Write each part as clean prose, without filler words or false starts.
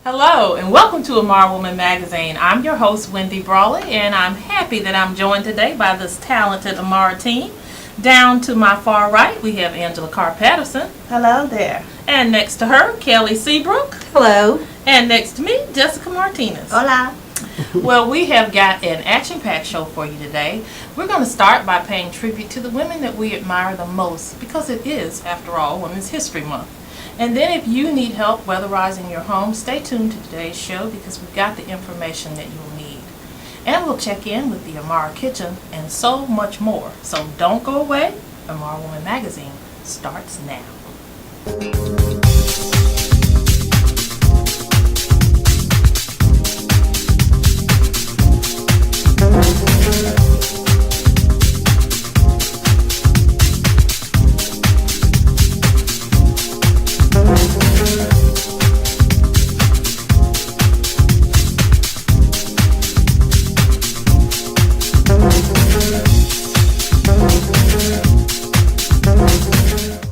Hello and welcome to Amara Woman Magazine. I'm your host Wendy Brawley, and I'm happy that I'm joined today by this talented Amara team. Down to my far right we have Angela Carr-Patterson. Hello there. And next to her, Kelly Seabrook. Hello. And next to me, Jessica Martinez. Hola. Well, we have got an action-packed show for you today. We're going to start by paying tribute to the women that we admire the most, because it is, after all, Women's History Month. And then if you need help weatherizing your home, stay tuned to today's show because we've got the information that you'll need. And we'll check in with the Amara Kitchen and so much more. So don't go away. Amara Woman Magazine starts now.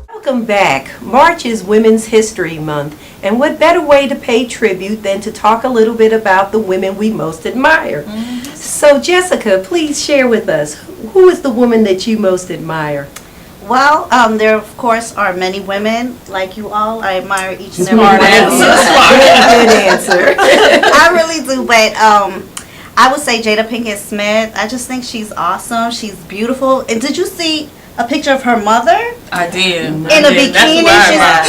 Welcome back. March is Women's History Month, and what better way to pay tribute than to talk a little bit about the women we most admire. So Jessica, please share with us, who is the woman that you most admire? Well, there of course are many women like you all. I admire each and every Smart one of you. Good answer. I really do, but I would say Jada Pinkett Smith. I just think she's awesome. She's beautiful. And did you see a picture of her mother? I did. In a bikini. I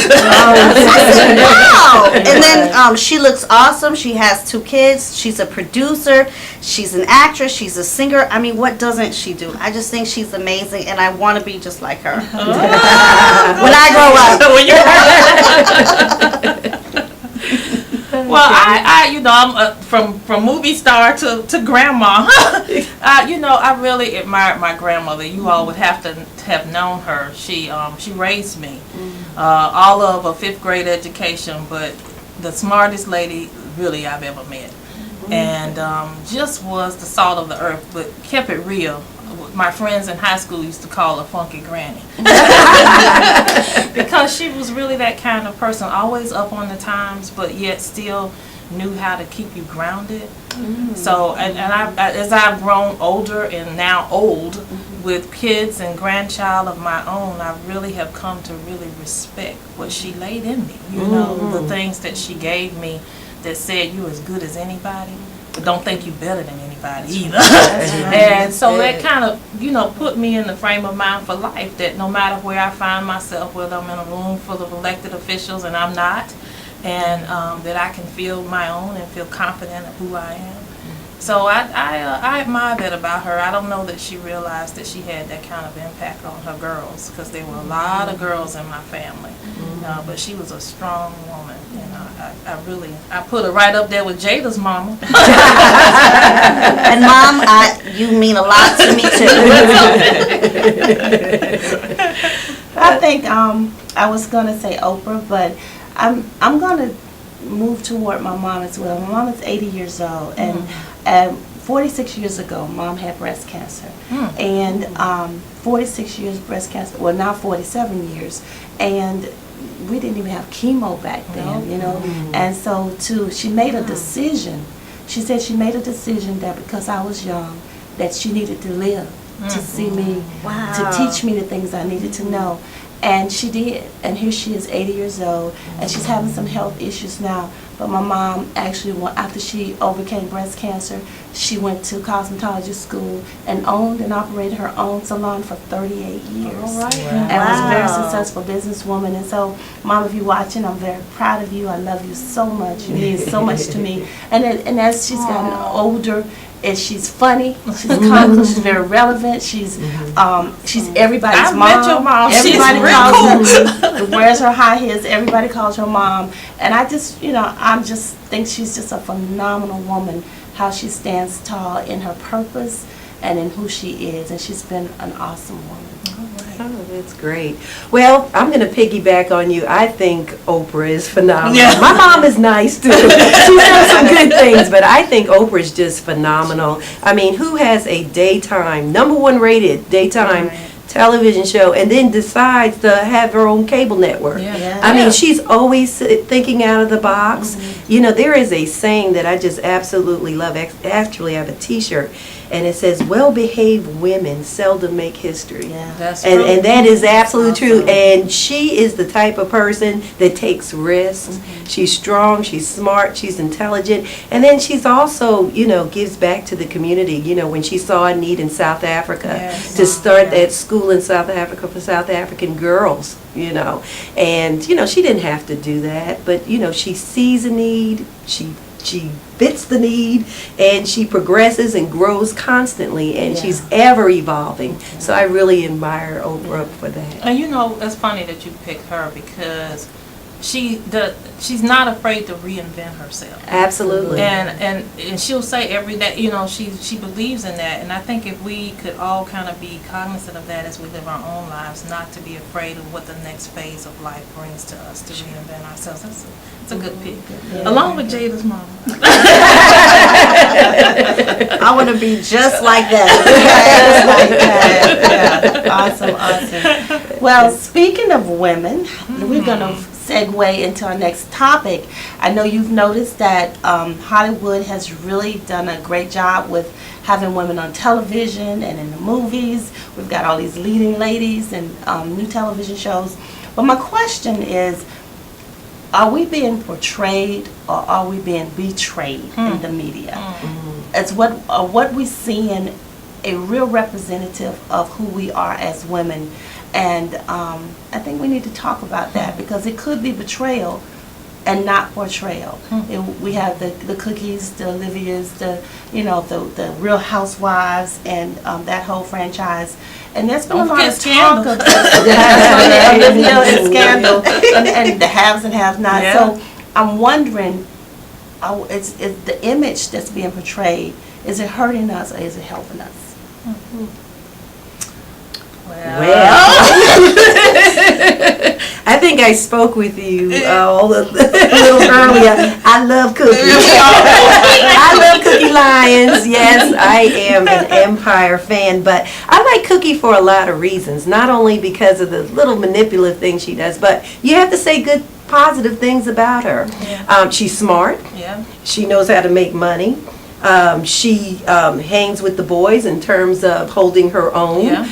said, wow. And then she looks awesome. She has 2 kids. She's a producer. She's an actress. She's a singer. I mean, what doesn't she do? I just think she's amazing, and I want to be just like her when I grow up. Well, I I'm from movie star to grandma. I really admired my grandmother. You all would have to have known her. She raised me, all of a 5th grade education, but the smartest lady really I've ever met, and just was the salt of the earth, but kept it real. My friends in high school used to call her Funky Granny because she was really that kind of person, always up on the times, but yet still knew how to keep you grounded. So, and I, as I've grown older and now old with kids and grandchild of my own, I really have come to really respect what she laid in me. You know, the things that she gave me that said you're as good as anybody, but don't think you're better than anybody either. And so that kind of, put me in the frame of mind for life, that no matter where I find myself, whether I'm in a room full of elected officials and I'm not, and that I can feel my own and feel confident of who I am. So I admire that about her. I don't know that she realized that she had that kind of impact on her girls, because there were a lot of girls in my family. But she was a strong woman. I put her right up there with Jada's mama. And Mom, you mean a lot to me too. I think I was gonna say Oprah, but I'm gonna move toward my mom as well. My mom is 80 years old, and 46 years ago, Mom had breast cancer, and 46 years breast cancer. Well, now 47 years, and we didn't even have chemo back then, And so, she made a decision. She said she made a decision that because I was young, that she needed to live to see me, to teach me the things I needed to know. And she did. And here she is, 80 years old, and she's having some health issues now. But my mom actually, after she overcame breast cancer, she went to cosmetology school and owned and operated her own salon for 38 years. All right. And was a very successful businesswoman. And so, Mom, if you're watching, I'm very proud of you. I love you so much. You mean so much to me. And as she's gotten older, and she's funny, she's comical, she's very relevant, she's everybody's mom. I met your mom. Everybody She's calls real her, wears her high heels, everybody calls her mom. And I just, I just think she's just a phenomenal woman, how she stands tall in her purpose and in who she is. And she's been an awesome woman. Oh, that's great. Well, I'm going to piggyback on you. I think Oprah is phenomenal. Yeah. My mom is nice too. She does some good things, but I think Oprah is just phenomenal. I mean, who has a daytime, #1 rated daytime television show and then decides to have her own cable network. Yeah. I mean, she's always thinking out of the box. You know, there is a saying that I just absolutely love. Actually, I have a T-shirt, and it says, "Well-behaved women seldom make history." Yeah. That's true. And that is absolutely true. And she is the type of person that takes risks. She's strong, she's smart, she's intelligent. And then she's also, you know, gives back to the community. You know, when she saw a need in South Africa Yes. to start that school in South Africa for South African girls, you know. And, you know, she didn't have to do that. But, you know, she sees a need, she fits the need, and she progresses and grows constantly, and she's ever evolving. So I really admire Oprah for that. And you know, it's funny that you picked her because she's not afraid to reinvent herself. Absolutely. And she'll say every day, you know, she believes in that. And I think if we could all kind of be cognizant of that as we live our own lives, not to be afraid of what the next phase of life brings to us, to reinvent ourselves. It's a good pick. Along with Jada's mama. I want to be just like that. Awesome. Well, speaking of women, we're going to segue into our next topic. I know you've noticed that Hollywood has really done a great job with having women on television and in the movies. We've got all these leading ladies and new television shows. But my question is, are we being portrayed or are we being betrayed in the media? As what we see in a real representative of who we are as women. And I think we need to talk about that because it could be betrayal and not portrayal. We have the Cookies, the Olivias, the Real Housewives, and that whole franchise. And there's been a lot of talk of Olivia and Scandal, and the haves and have-nots. Yeah. So I'm wondering, is the image that's being portrayed, is it hurting us or is it helping us? Well, I think I spoke with you a little earlier. I love cookies. I love Cookie Lyons. Yes, I am an Empire fan, but I like Cookie for a lot of reasons. Not only because of the little manipulative things she does, but you have to say good, positive things about her. Yeah. She's smart. Yeah. She knows how to make money. She hangs with the boys in terms of holding her own. Yeah.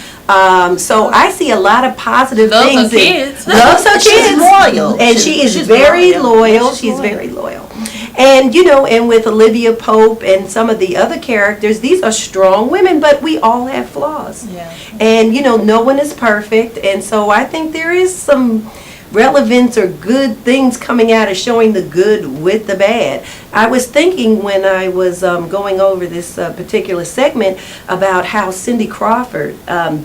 So I see a lot of positive Loves things. her kids. Loves her She's kids. loyal. And she's very loyal. She's very loyal. And, you know, and with Olivia Pope and some of the other characters, these are strong women, but we all have flaws. Yeah. And, you know, no one is perfect. And so I think there is some relevance or good things coming out of showing the good with the bad. I was thinking when I was going over this particular segment about how Cindy Crawford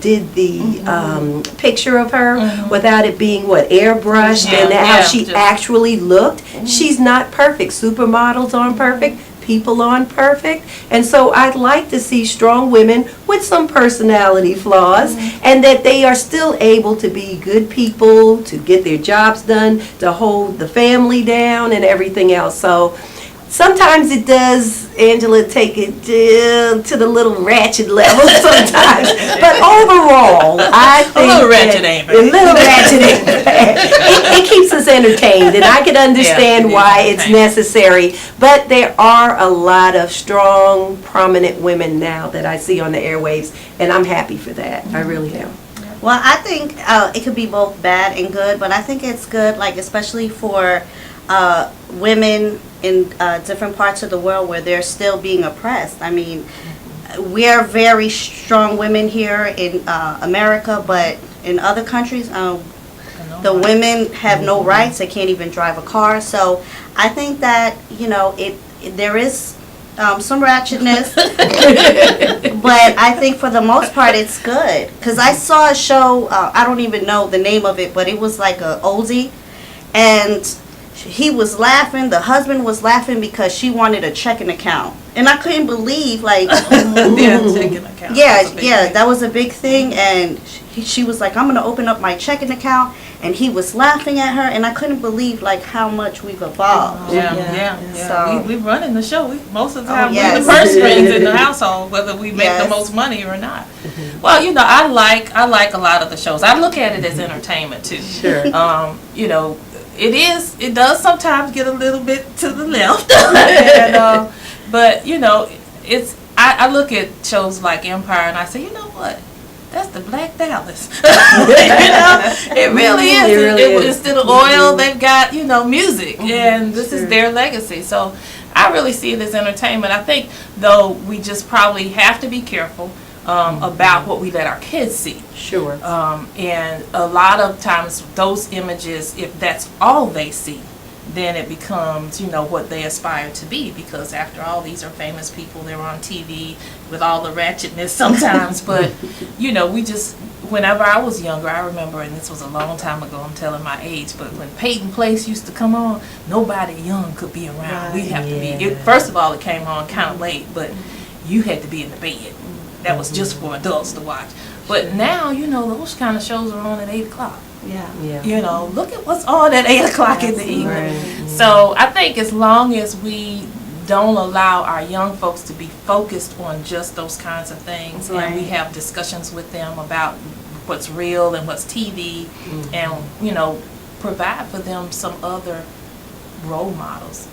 did the picture of her without it being airbrushed, and how she actually looked. She's not perfect. Supermodels aren't perfect. People aren't perfect, and so I'd like to see strong women with some personality flaws, and that they are still able to be good people, to get their jobs done, to hold the family down and everything else. So sometimes it does, Angela, take it to the little ratchet level sometimes. But overall, I think A little ratchet ain't bad. A little ratchet ain't bad. It keeps us entertained, and I can understand why it's necessary. But there are a lot of strong, prominent women now that I see on the airwaves, and I'm happy for that. I really am. Well, I think it could be both bad and good, but I think it's good, like especially for women in different parts of the world where they're still being oppressed. I mean, we are very strong women here in America, but in other countries, the women have no rights. They can't even drive a car. So I think that, you know, there is some ratchetness, but I think for the most part it's good. Because I saw a show, I don't even know the name of it, but it was like a oldie, and he was laughing, the husband was laughing because she wanted a checking account. And I couldn't believe, like, Checking account. yeah, that was a big thing. And she was like, I'm going to open up my checking account. and he was laughing at her, and I couldn't believe like how much we've evolved. So we running the show. Most of the time, yes. we're the purse strings in the household, whether we make the most money or not. Well, I like a lot of the shows. I look at it as entertainment too. Sure. It does sometimes get a little bit to the left, and, but I look at shows like Empire and I say, you know what? That's the Black Dallas. It really is. Instead of oil, they've got, music, and this is their legacy. So I really see it as entertainment. I think, though, we just probably have to be careful about what we let our kids see. Sure. And a lot of times those images, if that's all they see, then it becomes, what they aspire to be, because after all, these are famous people. They're on TV with all the ratchetness sometimes, but, whenever I was younger, I remember, and this was a long time ago, I'm telling my age, but when Peyton Place used to come on, nobody young could be around. We'd have to be, first of all, it came on kind of late, but you had to be in the bed. That was just for adults to watch. But now, those kind of shows are on at 8 o'clock. Yeah. Look at what's on at 8 o'clock in the evening. Right. So I think as long as we don't allow our young folks to be focused on just those kinds of things, and we have discussions with them about what's real and what's TV, and provide for them some other role models.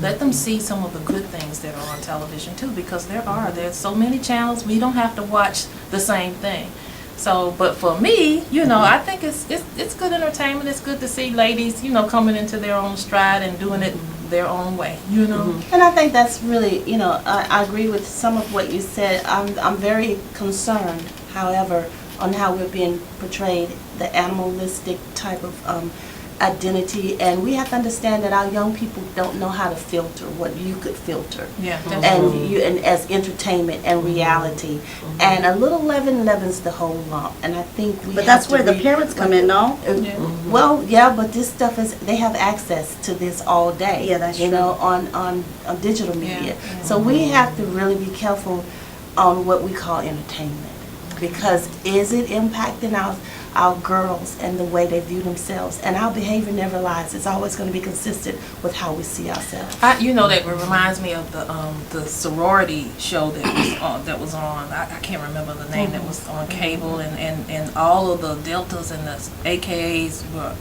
Let them see some of the good things that are on television too, because there's so many channels. We don't have to watch the same thing. So, but for me, I think it's good entertainment. It's good to see ladies, coming into their own stride and doing it their own way, And I think that's really, I agree with some of what you said. I'm very concerned, however, on how we're being portrayed, the animalistic type of identity, and we have to understand that our young people don't know how to filter what you could filter, and as entertainment and reality, and a little leaven's the whole lump, and I think But that's where the parents come in, no? Well, but this stuff they have access to this all day. Yeah, that's true. On digital media, so we have to really be careful on what we call entertainment, because is it impacting our girls and the way they view themselves, and our behavior never lies. It's always going to be consistent with how we see ourselves. That reminds me of the sorority show that was on. I can't remember the name. That was on cable, and all of the deltas and the AKAs were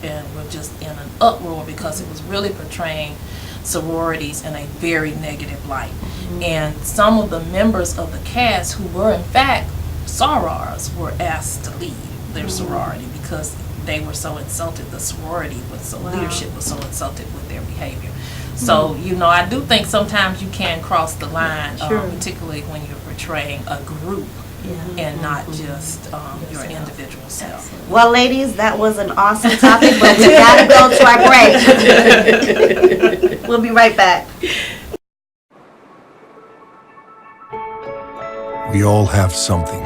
just in an uproar because it was really portraying sororities in a very negative light. And some of the members of the cast who were in fact sorors were asked to leave their sorority because they were so insulted. The sorority leadership was so insulted with their behavior. So, I do think sometimes you can cross the line, particularly when you're portraying a group and not just your individual self. Well, ladies, that was an awesome topic, but we gotta go to our break. We'll be right back. We all have something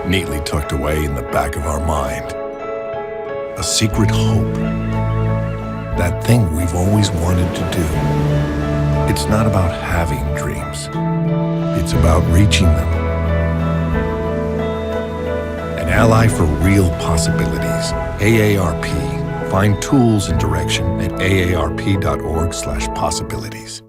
neatly tucked away in the back of our mind. A secret hope. That thing we've always wanted to do. It's not about having dreams. It's about reaching them. An ally for real possibilities. AARP. Find tools and direction at aarp.org/possibilities.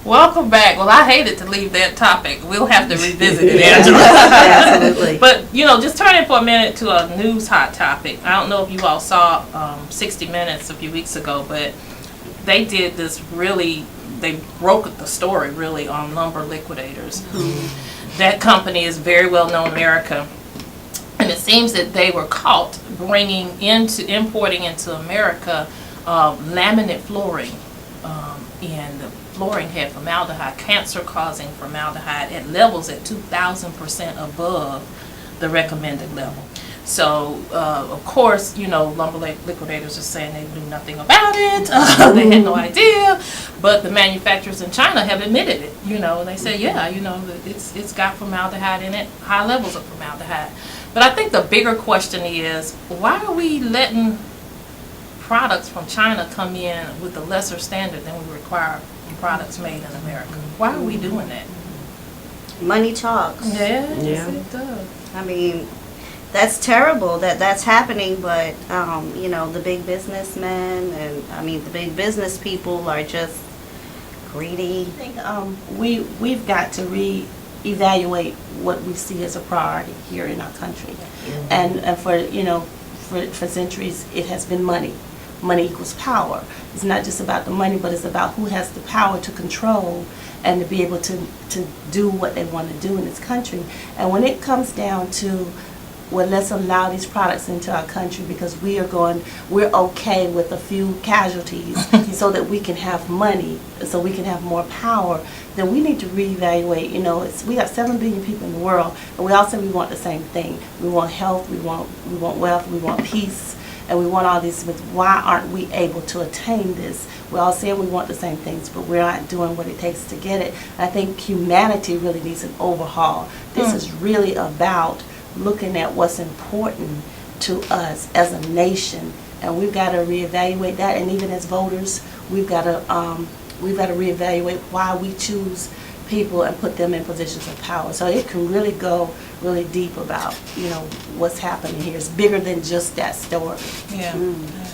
Welcome back. Well, I hated to leave that topic. We'll have to revisit it, Angela. Absolutely. But, just turning for a minute to a news hot topic. I don't know if you all saw 60 Minutes a few weeks ago, but they did this they broke the story really on lumber liquidators. That company is very well known in America. And it seems that they were caught importing into America laminate flooring. And the flooring had formaldehyde, cancer-causing formaldehyde at levels at 2,000% above the recommended level. So, of course, lumber liquidators are saying they knew nothing about it. They had no idea. But the manufacturers in China have admitted it. They say, it's got formaldehyde in it, high levels of formaldehyde. But I think the bigger question is, why are we letting products from China come in with a lesser standard than we require from products made in America? Why are we doing that? Money talks. Yes, it does. I mean, that's terrible that that's happening, but you know, the big businessmen and the big business people are just greedy. I think we've got to reevaluate what we see as a priority here in our country, and for for centuries it has been money. Money equals power. It's not just about the money, but it's about who has the power to control and to be able to do what they want to do in this country. And when it comes down to, well, let's allow these products into our country because we're okay with a few casualties so that we can have money, so we can have more power, then we need to reevaluate. You know, we got 7 billion people in the world, and we all say we want the same thing. We want health, we want wealth, we want peace, and we want all these, but why aren't we able to attain this? We all say we want the same things, but we're not doing what it takes to get it. I think humanity really needs an overhaul. This is really about looking at what's important to us as a nation, and we've got to reevaluate that. And even as voters, we've got to reevaluate why we choose people and put them in positions of power. So it can really go really deep about what's happening here. It's bigger than just that story. Yeah.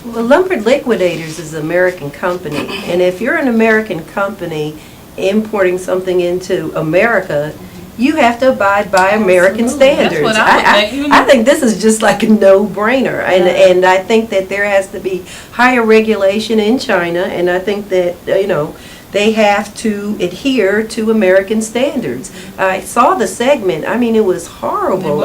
Well, Lumbered Liquidators is an American company, and if you're an American company importing something into America, you have to abide by American standards. That's what I think. I think this is just like a no-brainer, and I think that there has to be higher regulation in China, and I think that they have to adhere to American standards. I saw the segment. I mean, it was horrible.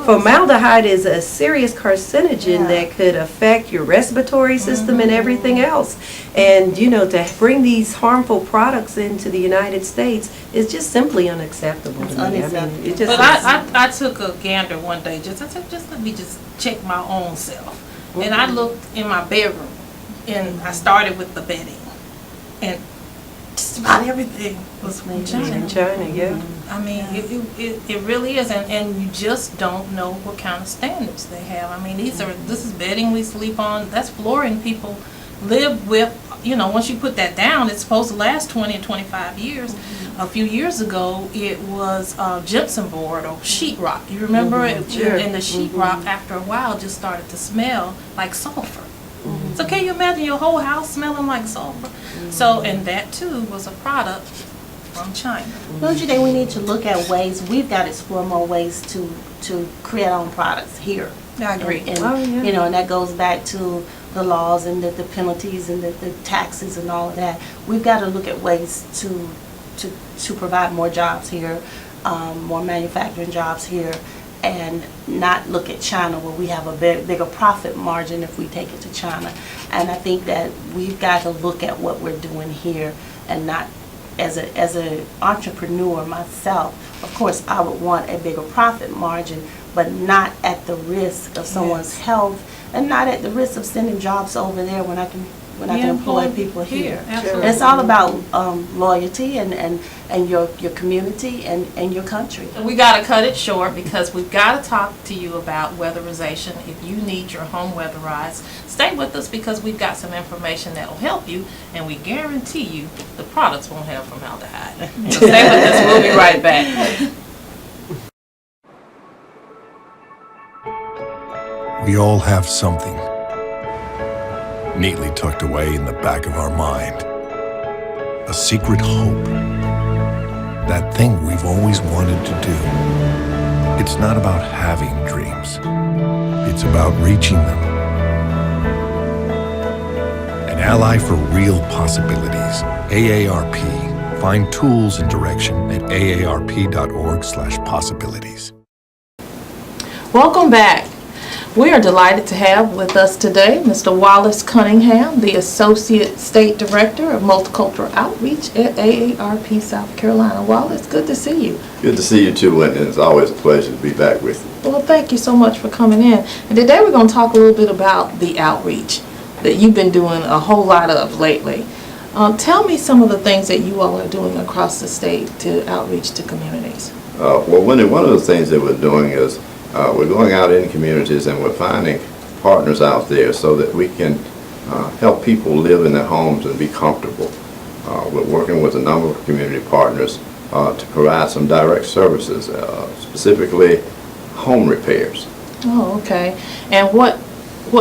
Formaldehyde is a serious carcinogen that could affect your respiratory system and everything else. And, to bring these harmful products into the United States is just simply unacceptable to me. Unacceptable. It just But I took a gander one day. I said, just let me just check my own self. And I looked in my bedroom, and I started with the bedding. And just about everything was from China. in China, yeah. I mean, it really is, and you just don't know what kind of standards they have. I mean, this is bedding we sleep on. That's flooring people live with. Once you put that down, it's supposed to last 20 and 25 years. A few years ago, it was gypsum board or sheetrock. You remember it? Sure. And the sheetrock, after a while, just started to smell like sulfur. So can you imagine your whole house smelling like sulfur? So, and that too was a product from China. Don't you think we need to look at ways, we've got to explore more ways to create our own products here? I agree. And Oh, that goes back to the laws and the penalties and the taxes and all of that. We've got to look at ways to provide more jobs here, more manufacturing jobs here, and not look at China where we have a bigger profit margin if we take it to China. And I think that we've got to look at what we're doing here, and not as an entrepreneur myself, of course I would want a bigger profit margin, but not at the risk of someone's health, and not at the risk of sending jobs over there when I can employ people here. Absolutely. And it's all about loyalty and your community and your country. We got to cut it short because we've got to talk to you about weatherization. If you need your home weatherized, stay with us because we've got some information that will help you, and we guarantee you the products won't have formaldehyde. So stay with us. We'll be right back. We all have something neatly tucked away in the back of our mind. A secret hope. That thing we've always wanted to do. It's not about having dreams. It's about reaching them. An ally for real possibilities. AARP. Find tools and direction at aarp.org/possibilities. Welcome back. We are delighted to have with us today Mr. Wallace Cunningham, the Associate State Director of Multicultural Outreach at AARP South Carolina. Wallace, good to see you. Good to see you too, Linton. It's always a pleasure to be back with you. Well, thank you so much for coming in. And today we're going to talk a little bit about the outreach that you've been doing a whole lot of lately. Tell me some of the things that you all are doing across the state to outreach to communities. Well, one of the things that we're doing is we're going out in communities and we're finding partners out there so that we can help people live in their homes and be comfortable. We're working with a number of community partners to provide some direct services, specifically home repairs. Oh, okay. And what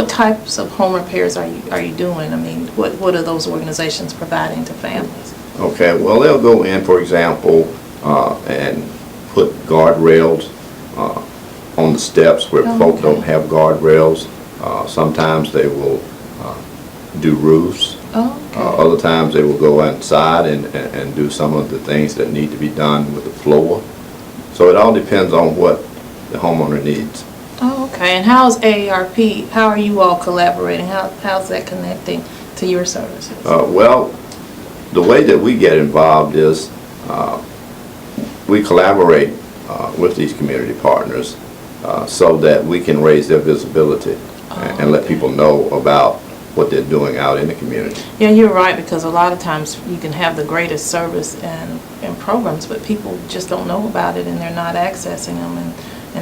types of home repairs are you doing? I mean, what are those organizations providing to families? Okay, well, they'll go in, for example, and put guardrails on the steps where folk don't have guardrails. Sometimes they will do roofs. Other times they will go inside and do some of the things that need to be done with the floor. So it all depends on what the homeowner needs. Oh, okay. And how's AARP, how are you all collaborating? How's that connecting to your services? Well, the way that we get involved is we collaborate with these community partners so that we can raise their visibility and let people know about what they're doing out in the community. Yeah, you're right, because a lot of times you can have the greatest service and programs, but people just don't know about it and they're not accessing them, and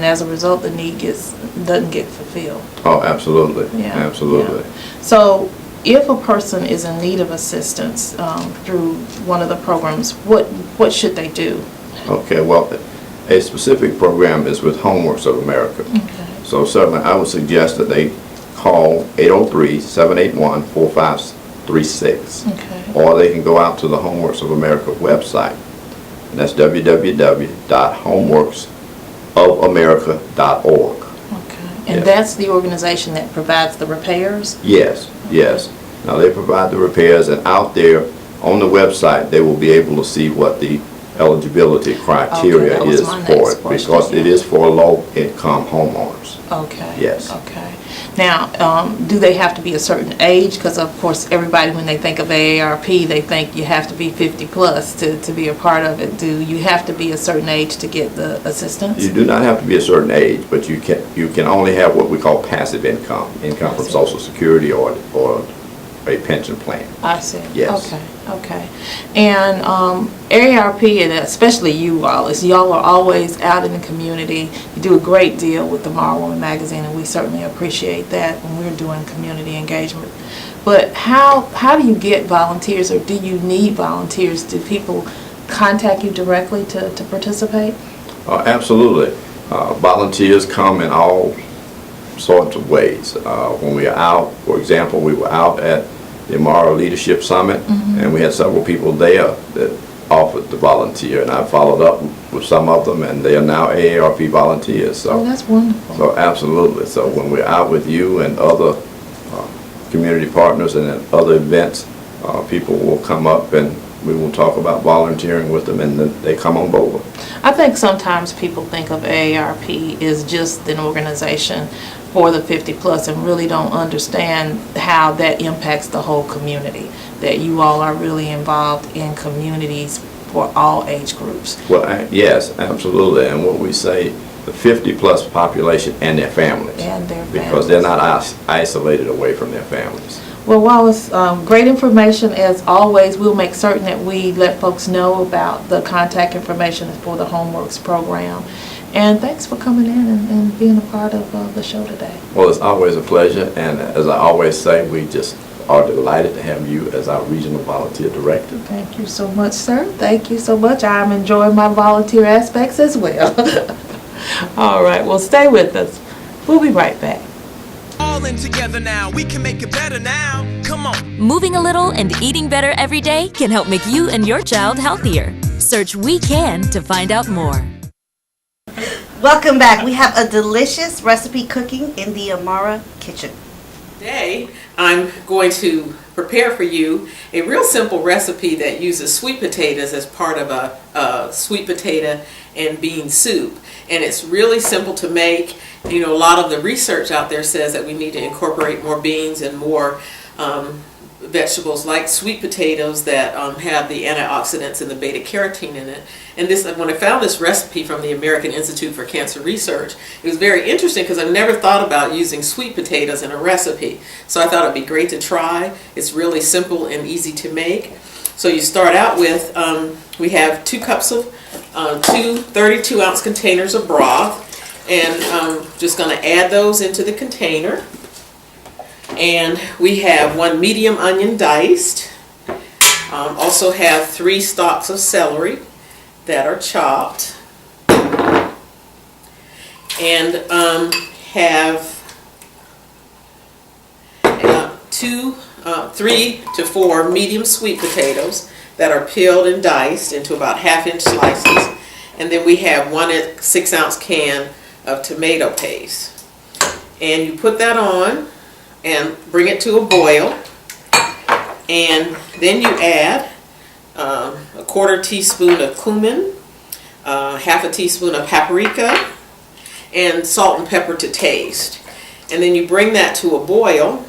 as a result the need doesn't get fulfilled. Oh, absolutely. Yeah, absolutely. Yeah. So if a person is in need of assistance through one of the programs, what should they do? Okay, well, a specific program is with Homeworks of America. Okay. So certainly I would suggest that they call 803-781-4536. Okay. Or they can go out to the Homeworks of America website. And that's www.homeworksofamerica.org. Okay. And Yes. that's the organization that provides the repairs? Yes, yes. Now they provide the repairs, and out there on the website they will be able to see what the eligibility criteria that was is my for next it, question, because it yeah. is for low-income homeowners. Okay. Yes. Okay. Now, do they have to be a certain age? Because of course, everybody, when they think of AARP, they think you have to be 50 plus to be a part of it. Do you have to be a certain age to get the assistance? You do not have to be a certain age, but you can only have what we call passive income from Social Security or a pension plan. I see. Yes. Okay. Okay. And AARP, and especially you, Wallace, y'all are always out in the community. You do a great deal with the Tomorrow Woman magazine, and we certainly appreciate that when we're doing community engagement. But how do you get volunteers, or do you need volunteers? Do people contact you directly to participate? Absolutely. Volunteers come in all sorts of ways. When we are out, for example, we were out at the Amara Leadership Summit, and we had several people there that offered to volunteer, and I followed up with some of them, and they are now AARP volunteers. So, that's wonderful. So absolutely. So when we're out with you and other community partners and at other events, people will come up and we will talk about volunteering with them, and then they come on board. I think sometimes people think of AARP as just an organization for the 50 plus and really don't understand how that impacts the whole community, that you all are really involved in communities for all age groups. Well, yes, absolutely. And what we say, the 50 plus population and their families. And their Because they're not isolated away from their families. Well, Wallace, great information as always. We'll make certain that we let folks know about the contact information for the Homeworks program. And thanks for coming in and being a part of the show today. Well, it's always a pleasure, and as I always say, we just are delighted to have you as our Regional Volunteer Director. Thank you so much, sir. Thank you so much. I'm enjoying my volunteer aspects as well. All right, well, stay with us. We'll be right back. All in together now, we can make it better now. Come on. Moving a little and eating better every day can help make you and your child healthier. Search We Can to find out more. Welcome back. We have a delicious recipe cooking in the Amara kitchen. Today, I'm going to prepare for you a real simple recipe that uses sweet potatoes as part of a sweet potato and bean soup. And it's really simple to make. You know, a lot of the research out there says that we need to incorporate more beans and more vegetables like sweet potatoes that have the antioxidants and the beta carotene in it. And this, when I found this recipe from the American Institute for Cancer Research, it was very interesting because I've never thought about using sweet potatoes in a recipe. So I thought it'd be great to try. It's really simple and easy to make. So you start out with, we have 2 cups of, 2 32-ounce containers of broth, and I'm just going to add those into the container. And we have 1 medium onion diced. Also have 3 stalks of celery that are chopped. And have 3 to 4 medium sweet potatoes that are peeled and diced into about 1/2-inch slices. And then we have 1 6-ounce can of tomato paste. And you put that on and bring it to a boil. And then you add a 1/4 teaspoon of cumin, 1/2 teaspoon of paprika, and salt and pepper to taste. And then you bring that to a boil.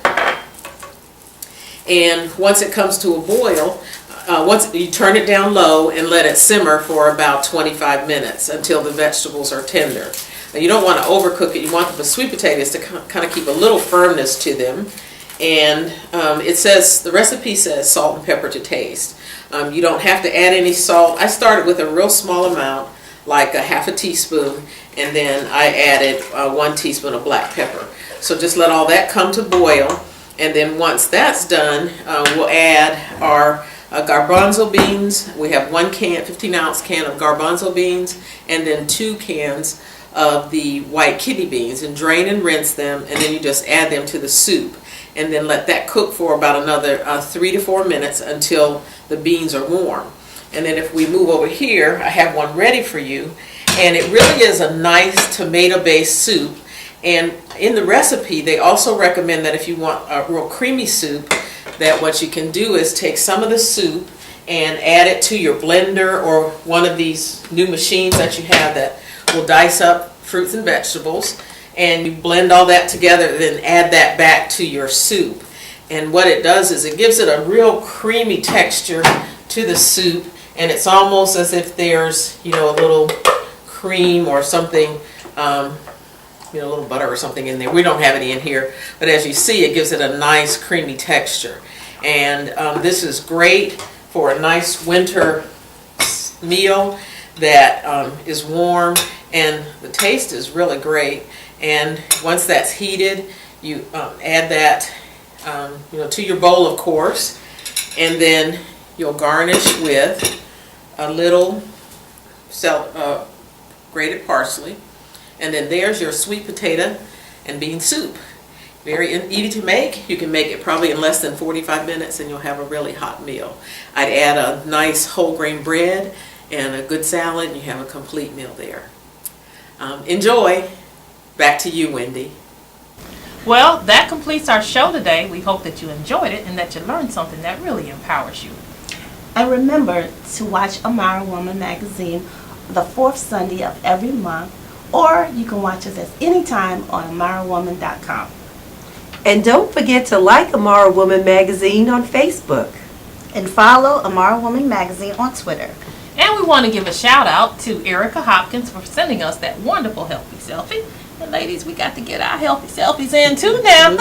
And once it comes to a boil, once you turn it down low and let it simmer for about 25 minutes until the vegetables are tender. Now, you don't want to overcook it. You want the sweet potatoes to kind of keep a little firmness to them. And the recipe says salt and pepper to taste. You don't have to add any salt. I started with a real small amount, like 1/2 teaspoon, and then I added 1 teaspoon of black pepper. So just let all that come to boil. And then once that's done, we'll add our garbanzo beans. We have 1 15-ounce can of garbanzo beans, and then 2 cans of the white kidney beans, and drain and rinse them, and then you just add them to the soup. And then let that cook for about another 3 to 4 minutes until the beans are warm. And then if we move over here, I have one ready for you. And it really is a nice tomato-based soup. And in the recipe, they also recommend that if you want a real creamy soup, that what you can do is take some of the soup and add it to your blender or one of these new machines that you have that will dice up fruits and vegetables. And you blend all that together, then add that back to your soup. And what it does is it gives it a real creamy texture to the soup, and it's almost as if there's, a little cream or something, a little butter or something in there. We don't have any in here, but as you see, it gives it a nice creamy texture. And this is great for a nice winter meal that is warm, and the taste is really great. And once that's heated, you add that to your bowl, of course, and then you'll garnish with a little grated parsley, and then there's your sweet potato and bean soup. Very easy to make. You can make it probably in less than 45 minutes, and you'll have a really hot meal. I'd add a nice whole grain bread and a good salad, and you have a complete meal there. Enjoy. Back to you, Wendy. Well, that completes our show today. We hope that you enjoyed it and that you learned something that really empowers you. And remember to watch Amara Woman magazine the 4th Sunday of every month, or you can watch us at any time on amarawoman.com. And don't forget to like Amara Woman magazine on Facebook. And follow Amara Woman magazine on Twitter. And we want to give a shout out to Erica Hopkins for sending us that wonderful healthy selfie. And ladies, we got to get our healthy selfies in too now.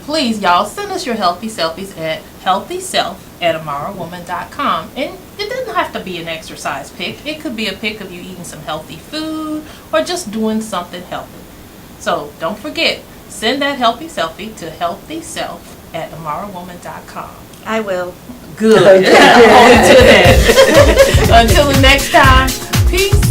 Please, y'all, send us your healthy selfies at healthyself@amarawoman.com. And it doesn't have to be an exercise pic. It could be a pic of you eating some healthy food or just doing something healthy. So don't forget, send that healthy selfie to healthyself@amarawoman.com. I will. Good. Hold it to that. Until the next time, peace.